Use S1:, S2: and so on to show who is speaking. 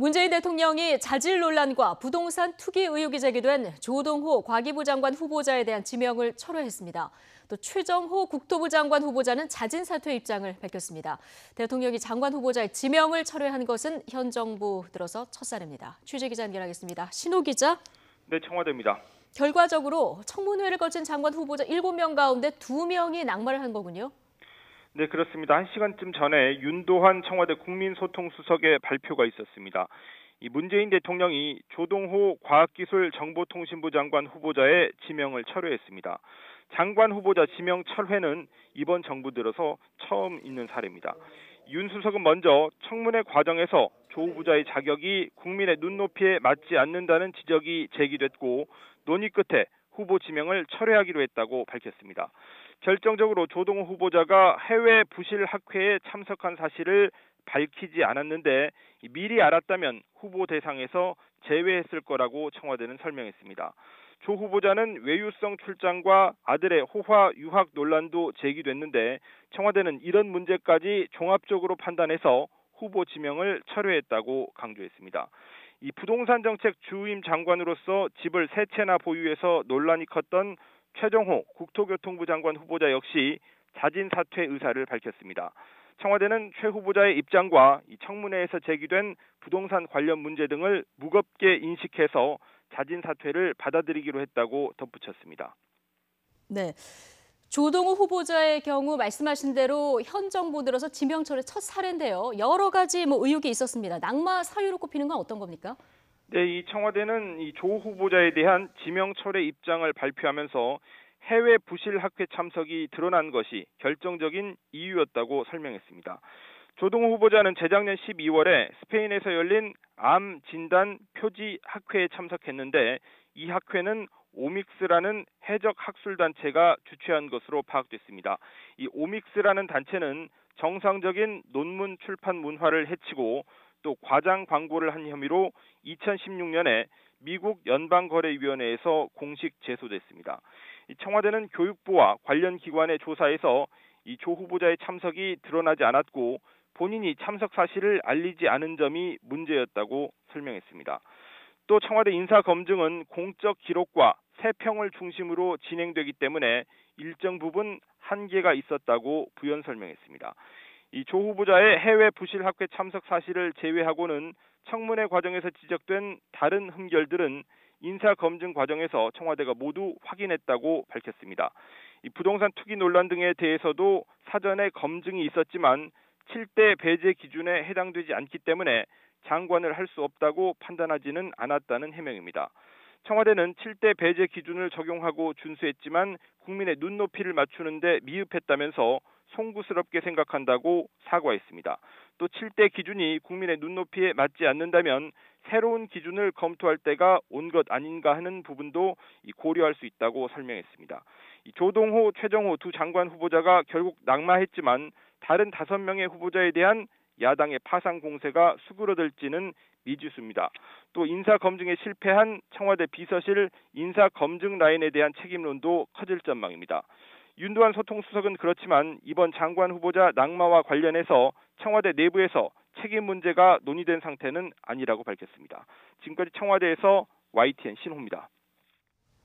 S1: 문재인 대통령이 자질 논란과 부동산 투기 의혹이 제기된 조동호 과기부 장관 후보자에 대한 지명을 철회했습니다. 또 최정호 국토부 장관 후보자는 자진 사퇴 입장을 밝혔습니다. 대통령이 장관 후보자의 지명을 철회한 것은 현 정부 들어서 첫사례입니다. 취재 기자 연결하겠습니다. 신호 기자.
S2: 네, 청와대입니다.
S1: 결과적으로 청문회를 거친 장관 후보자 7명 가운데 2명이 낙마를 한 거군요.
S2: 네, 그렇습니다. 1시간쯤 전에 윤도환 청와대 국민소통수석의 발표가 있었습니다. 이 문재인 대통령이 조동호 과학기술정보통신부 장관 후보자의 지명을 철회했습니다. 장관 후보자 지명 철회는 이번 정부 들어서 처음 있는 사례입니다. 윤 수석은 먼저 청문회 과정에서 조 후보자의 자격이 국민의 눈높이에 맞지 않는다는 지적이 제기됐고 논의 끝에 후보 지명을 철회하기로 했다고 밝혔습니다. 결정적으로 조동호 후보자가 해외 부실 학회에 참석한 사실을 밝히지 않았는데 미리 알았다면 후보 대상에서 제외했을 거라고 청와대는 설명했습니다. 조 후보자는 외유성 출장과 아들의 호화 유학 논란도 제기됐는데 청와대는 이런 문제까지 종합적으로 판단해서 후보 지명을 철회했다고 강조했습니다. 이 부동산 정책 주임 장관으로서 집을 3채나 보유해서 논란이 컸던 최정호 국토교통부 장관 후보자 역시 자진 사퇴 의사를 밝혔습니다. 청와대는 최 후보자의 입장과 이 청문회에서 제기된 부동산 관련 문제 등을 무겁게 인식해서 자진 사퇴를 받아들이기로 했다고 덧붙였습니다.
S1: 네. 조동호 후보자의 경우 말씀하신 대로 현 정부 들어서 지명 철회 첫 사례인데요. 여러 가지 의혹이 있었습니다. 낙마 사유로 꼽히는 건 어떤 겁니까?
S2: 네, 이 청와대는 이 조 후보자에 대한 지명 철회 입장을 발표하면서 해외 부실 학회 참석이 드러난 것이 결정적인 이유였다고 설명했습니다. 조동호 후보자는 재작년 12월에 스페인에서 열린 암 진단 표지 학회에 참석했는데 이 학회는 오믹스라는 해적 학술 단체가 주최한 것으로 파악됐습니다. 이 오믹스라는 단체는 정상적인 논문 출판 문화를 해치고 또 과장 광고를 한 혐의로 2016년에 미국 연방거래위원회에서 공식 제소됐습니다. 청와대는 교육부와 관련 기관의 조사에서 이 조 후보자의 참석이 드러나지 않았고 본인이 참석 사실을 알리지 않은 점이 문제였다고 설명했습니다. 또 청와대 인사검증은 공적 기록과 세평을 중심으로 진행되기 때문에 일정 부분 한계가 있었다고 부연 설명했습니다. 이 조 후보자의 해외 부실 학회 참석 사실을 제외하고는 청문회 과정에서 지적된 다른 흠결들은 인사검증 과정에서 청와대가 모두 확인했다고 밝혔습니다. 이 부동산 투기 논란 등에 대해서도 사전에 검증이 있었지만 7대 배제 기준에 해당되지 않기 때문에 장관을 할 수 없다고 판단하지는 않았다는 해명입니다. 청와대는 7대 배제 기준을 적용하고 준수했지만 국민의 눈높이를 맞추는데 미흡했다면서 송구스럽게 생각한다고 사과했습니다. 또 7대 기준이 국민의 눈높이에 맞지 않는다면 새로운 기준을 검토할 때가 온 것 아닌가 하는 부분도 고려할 수 있다고 설명했습니다. 조동호, 최정호 두 장관 후보자가 결국 낙마했지만 다른 5명의 후보자에 대한 야당의 파상 공세가 수그러들지는 미지수입니다. 또 인사검증에 실패한 청와대 비서실 인사검증 라인에 대한 책임론도 커질 전망입니다. 윤도환 소통수석은 그렇지만 이번 장관 후보자 낙마와 관련해서 청와대 내부에서 책임 문제가 논의된 상태는 아니라고 밝혔습니다. 지금까지 청와대에서 YTN 신호입니다.